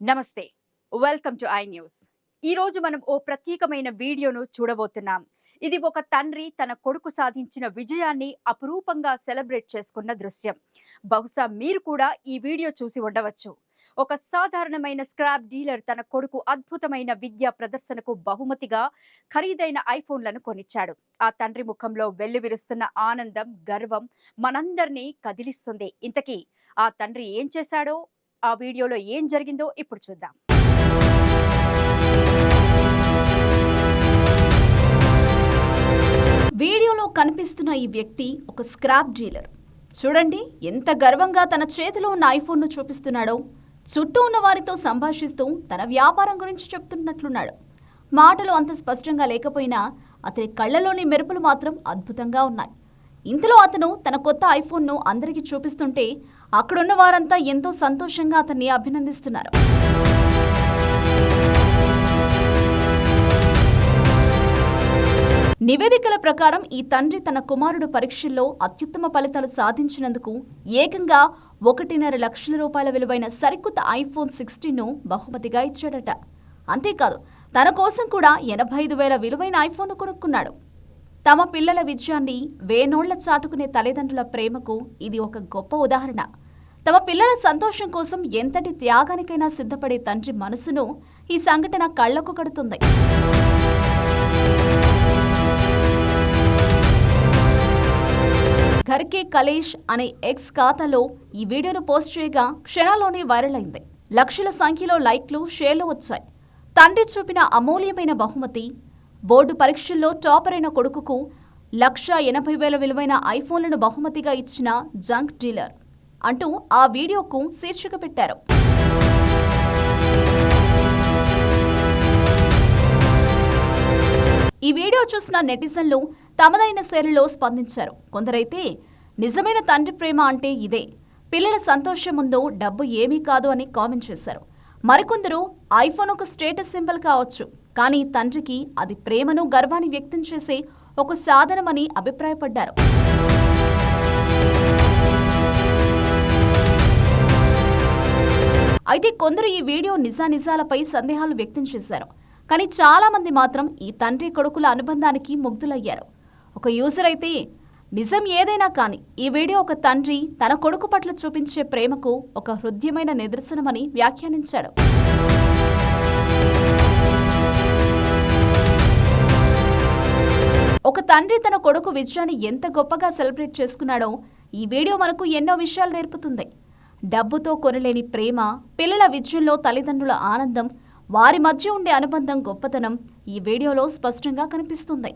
నమస్తే. Welcome to I news. ఈ రోజు మనం ఓ ప్రత్యేకమైన వీడియోను చూడబోతున్నాం. ఇది ఒక తండ్రి తన కొడుకు సాధించిన విజయాన్ని అపురూపంగా సెలబ్రేట్ చేసుకున్న దృశ్యం. బహుశా మీరు కూడా ఈ వీడియో చూసి ఉండవచ్చు. ఒక సాధారణమైన స్క్రాప్ డీలర్ తన కొడుకు అద్భుతమైన విద్యా ప్రదర్శనకు బహుమతిగా ఖరీదైన ఐఫోన్లను కొనిచ్చాడు. ఆ తండ్రి ముఖంలో వెల్లివిరుస్తున్న ఆనందం, గర్వం మనందరినీ కదిలిస్తుంది. ఇంతకీ ఆ తండ్రి ఏం చేశాడో, ఆ వీడియోలో ఏం జరిగిందో ఇప్పుడు చూద్దాం. వీడియోలో కనిపిస్తున్న ఈ వ్యక్తి ఒక స్క్రాప్ డీలర్. చూడండి ఎంత గర్వంగా తన చేతిలో ఉన్న ఐఫోన్ను చూపిస్తున్నాడో. చుట్టూ ఉన్న వారితో సంభాషిస్తూ తన వ్యాపారం గురించి చెప్తున్నట్లున్నాడు. మాటలు అంత స్పష్టంగా లేకపోయినా అతని కళ్ళలోని మెరుపులు మాత్రం అద్భుతంగా ఉన్నాయి. ఇంతలో అతను తన కొత్త ఐఫోన్ను అందరికీ చూపిస్తుంటే అక్కడున్న వారంతా ఎంతో సంతోషంగా అతన్ని అభినందిస్తున్నారు. నివేదికల ప్రకారం ఈ తండ్రి తన కుమారుడు పరీక్షల్లో అత్యుత్తమ ఫలితాలు సాధించినందుకు ఏకంగా 1.5 లక్షల రూపాయల విలువైన సరికొత్త ఐఫోన్ 16ను బహుమతిగా ఇచ్చాడట. అంతేకాదు తన కోసం కూడా 85,000 విలువైన ఐఫోన్ను కొనుక్కున్నాడు. తమ పిల్లల విజయాన్ని వేనోళ్ల చాటుకునే తల్లిదండ్రుల ప్రేమకు ఇది ఒక గొప్ప ఉదాహరణ. తమ పిల్లల సంతోషం కోసం ఎంతటి త్యాగానికైనా సిద్ధపడే తండ్రి మనసును ఈ సంఘటన కళ్లకు కడుతుంది. ఘర్కే కలేష్ అనే ఎక్స్ ఖాతాలో ఈ వీడియోను పోస్ట్ చేయగా క్షణాల్లోనే వైరల్ అయింది. లక్షల సంఖ్యలో లైక్లు, షేర్లు వచ్చాయి. తండ్రి చూపిన అమూల్యమైన బహుమతి, బోర్డు పరీక్షల్లో టాపర్ అయిన కొడుకుకు 1,80,000 విలువైన ఐఫోన్లను బహుమతిగా ఇచ్చిన జంక్ డీలర్ అంటూ ఆ వీడియోకు శీర్షిక పెట్టారు. ఈ వీడియో చూసిన నెటిజన్లు తమదైన శైలిలో స్పందించారు. కొందరైతే నిజమైన తండ్రి ప్రేమ అంటే ఇదే, పిల్లల సంతోషం ముందు డబ్బు ఏమీ కాదు అని కామెంట్ చేశారు. మరికొందరు ఐఫోన్ ఒక స్టేటస్ సింబల్ కావచ్చు, కానీ తండ్రికి అది ప్రేమను, గర్వాన్ని వ్యక్తం చేసే ఒక సాధనమని అభిప్రాయపడ్డారు. అయితే కొందరు ఈ వీడియో నిజానిజాలపై సందేహాలు వ్యక్తం చేశారు. కానీ చాలా మంది మాత్రం ఈ తండ్రి కొడుకుల అనుబంధానికి ముగ్ధులయ్యారు. ఒక యూజర్ అయితే నిజం ఏదైనా కానీ ఈ వీడియో ఒక తండ్రి తన కొడుకు పట్ల చూపించే ప్రేమకు ఒక హృద్యమైన నిదర్శనమని వ్యాఖ్యానించాడు. ఒక తండ్రి తన కొడుకు విజయాన్ని ఎంత గొప్పగా సెలబ్రేట్ చేసుకున్నాడో ఈ వీడియో మనకు ఎన్నో విషయాలు నేర్పుతుంది. డబ్బుతో కొనలేని ప్రేమ, పిల్లల విజయంలో తల్లిదండ్రుల ఆనందం, వారి మధ్య ఉండే అనుబంధం గొప్పతనం ఈ వీడియోలో స్పష్టంగా కనిపిస్తుంది.